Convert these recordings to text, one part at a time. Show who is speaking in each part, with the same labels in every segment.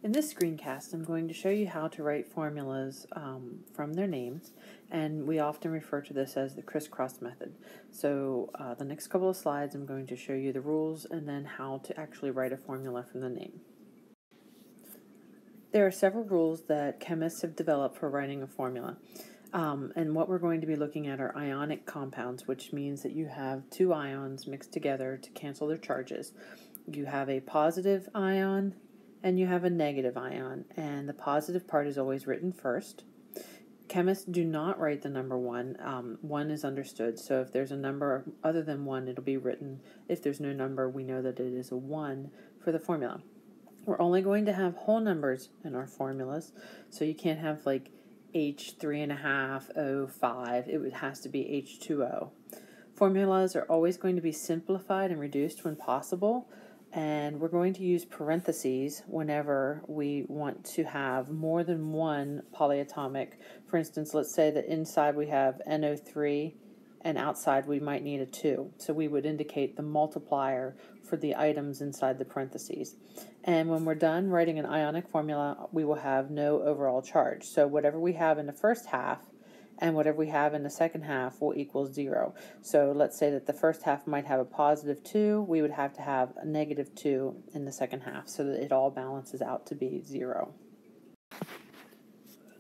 Speaker 1: In this screencast, I'm going to show you how to write formulas from their names, and we often refer to this as the crisscross method. So the next couple of slides, I'm going to show you the rules and then how to actually write a formula from the name. There are several rules that chemists have developed for writing a formula. And what we're going to be looking at are ionic compounds, which means that you have two ions mixed together to cancel their charges. You have a positive ion and you have a negative ion, and the positive part is always written first. Chemists do not write the number 1. 1 is understood, so if there's a number other than 1, it'll be written. If there's no number, we know that it is a 1 for the formula. We're only going to have whole numbers in our formulas, so you can't have like H3.5O5. It has to be H2O. Formulas are always going to be simplified and reduced when possible, and we're going to use parentheses whenever we want to have more than one polyatomic. For instance, let's say that inside we have NO3 and outside we might need a 2. So we would indicate the multiplier for the items inside the parentheses. And when we're done writing an ionic formula, we will have no overall charge. So whatever we have in the first half and whatever we have in the second half will equal 0. So let's say that the first half might have a positive 2. We would have to have a negative 2 in the second half so that it all balances out to be 0.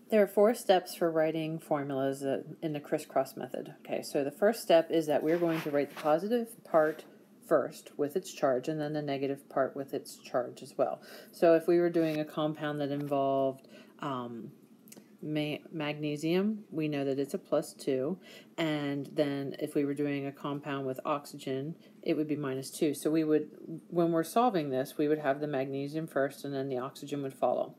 Speaker 1: There are 4 steps for writing formulas in the crisscross method. Okay, so the first step is that we're going to write the positive part first with its charge and then the negative part with its charge as well. So if we were doing a compound that involved magnesium, we know that it's a +2, and then if we were doing a compound with oxygen, it would be -2. So we would, when we're solving this, we would have the magnesium first and then the oxygen would follow.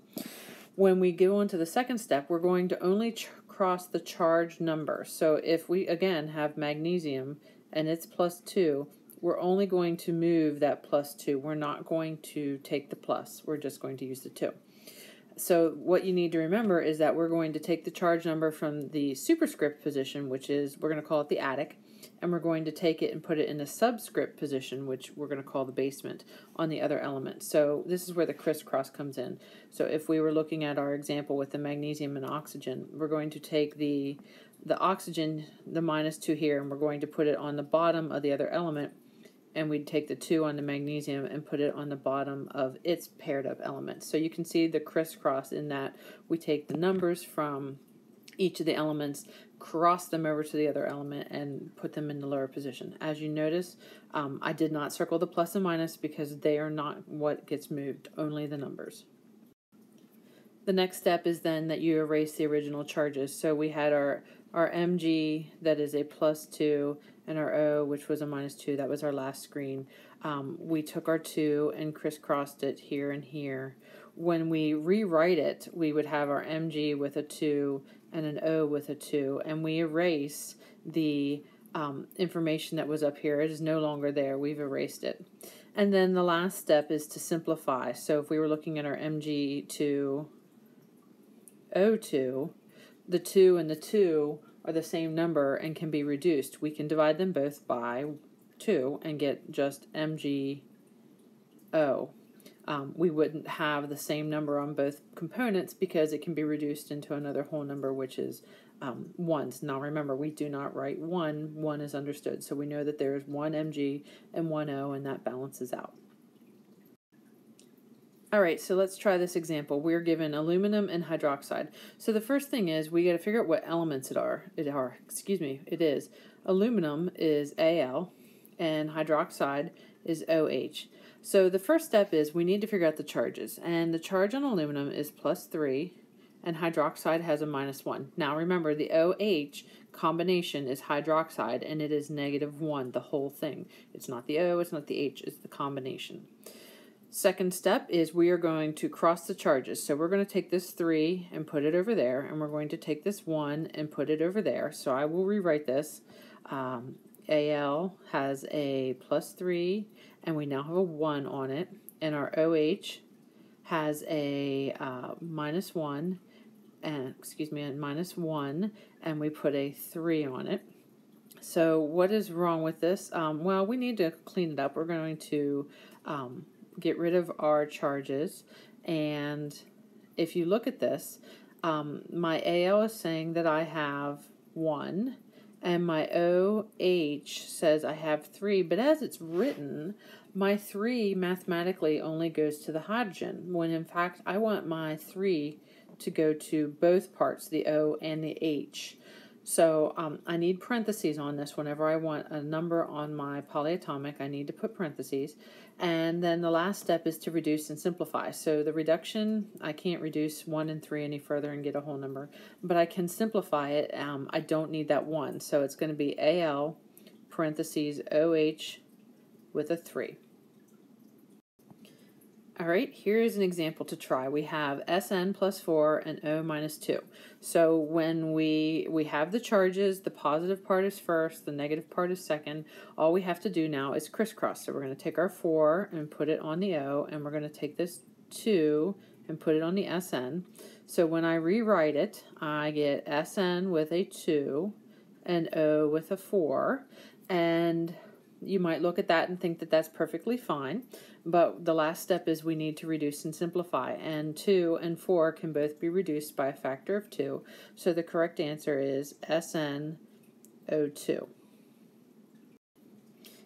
Speaker 1: When we go on to the second step, we're going to only cross the charge number. So if we, again, have magnesium and it's +2, we're only going to move that +2. We're not going to take the plus. We're just going to use the 2. So what you need to remember is that we're going to take the charge number from the superscript position, which is, we're going to call it the attic, and we're going to take it and put it in the subscript position, which we're going to call the basement, on the other element. So this is where the crisscross comes in. So if we were looking at our example with the magnesium and oxygen, we're going to take the oxygen, the -2 here, and we're going to put it on the bottom of the other element, and we'd take the 2 on the magnesium and put it on the bottom of its paired up element. So you can see the crisscross in that we take the numbers from each of the elements, cross them over to the other element, and put them in the lower position. As you notice, I did not circle the plus and minus because they are not what gets moved, only the numbers. The next step is then that you erase the original charges. So we had our Mg, that is a +2, and our O, which was a -2. That was our last screen. We took our 2 and crisscrossed it here and here. When we rewrite it, we would have our Mg with a 2 and an O with a 2, and we erase the information that was up here. It is no longer there. We've erased it. And then the last step is to simplify. So if we were looking at our Mg to O2, the 2 and the 2 are the same number and can be reduced. We can divide them both by 2 and get just MgO. We wouldn't have the same number on both components because it can be reduced into another whole number, which is 1s. Now remember, we do not write 1. 1 is understood. So we know that there is 1 Mg and 1 O, and that balances out. Alright, so let's try this example. We're given aluminum and hydroxide. So the first thing is we got to figure out what elements it is. Aluminum is Al and hydroxide is OH. So the first step is we need to figure out the charges. And the charge on aluminum is +3 and hydroxide has a -1. Now remember, the OH combination is hydroxide and it is -1, the whole thing. It's not the O, it's not the H, it's the combination. Second step is we are going to cross the charges. So we're going to take this 3 and put it over there, and we're going to take this 1 and put it over there. So I will rewrite this. Al has a +3, and we now have a 1 on it, and our OH has a -1, and -1, and we put a 3 on it. So what is wrong with this? Well, we need to clean it up. We're going to get rid of our charges, and if you look at this, my AL is saying that I have 1, and my OH says I have 3, but as it's written, my 3 mathematically only goes to the hydrogen, when in fact I want my 3 to go to both parts, the O and the H. So I need parentheses on this. Whenever I want a number on my polyatomic, I need to put parentheses. And then the last step is to reduce and simplify. So the reduction, I can't reduce 1 and 3 any further and get a whole number, but I can simplify it. I don't need that 1. So it's going to be AL parentheses OH with a 3. All right, here's an example to try. We have Sn plus 4 and O minus 2. So when we have the charges, the positive part is first, the negative part is second. All we have to do now is crisscross. So we're going to take our 4 and put it on the O, and we're going to take this 2 and put it on the Sn. So when I rewrite it, I get Sn with a 2 and O with a 4. And you might look at that and think that that's perfectly fine, but the last step is we need to reduce and simplify, and 2 and 4 can both be reduced by a factor of 2, so the correct answer is SnO2.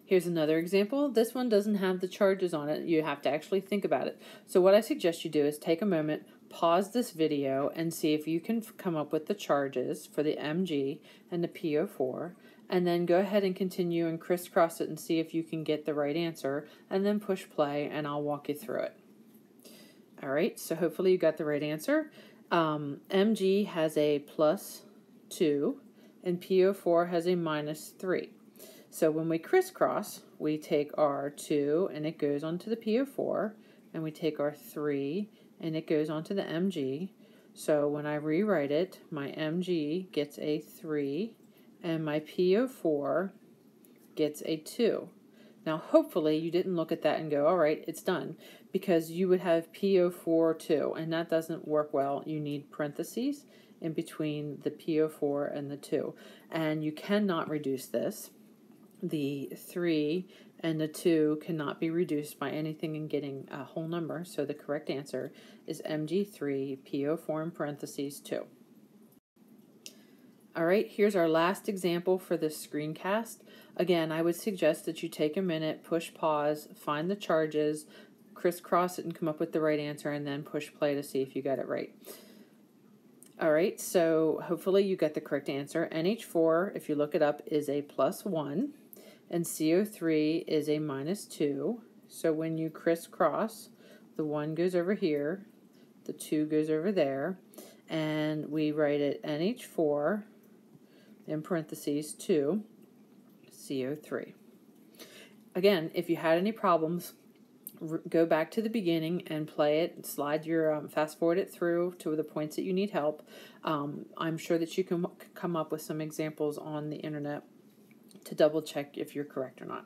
Speaker 1: Here's another example. This one doesn't have the charges on it. You have to actually think about it. So what I suggest you do is take a moment, pause this video, and see if you can come up with the charges for the Mg and the PO4, and then go ahead and continue and crisscross it and see if you can get the right answer, and then push play and I'll walk you through it. Alright, so hopefully you got the right answer. Mg has a plus 2 and PO4 has a minus 3. So when we crisscross, we take our 2 and it goes onto the PO4, and we take our 3 and it goes onto the Mg. So when I rewrite it, my Mg gets a 3 and my PO4 gets a 2. Now hopefully you didn't look at that and go, alright, it's done, because you would have PO4 2, and that doesn't work well. You need parentheses in between the PO4 and the 2, and you cannot reduce this. The 3 and the 2 cannot be reduced by anything in getting a whole number, so the correct answer is Mg3, PO4 in parentheses 2. Alright, here's our last example for this screencast. Again, I would suggest that you take a minute, push pause, find the charges, crisscross it and come up with the right answer, and then push play to see if you got it right. Alright, so hopefully you got the correct answer. NH4, if you look it up, is a plus 1, and CO3 is a minus 2. So when you crisscross, the 1 goes over here, the 2 goes over there, and we write it NH4 in parentheses 2, CO3. Again, if you had any problems, go back to the beginning and play it, slide your, fast forward it through to the points that you need help. I'm sure that you can come up with some examples on the internet to double check if you're correct or not.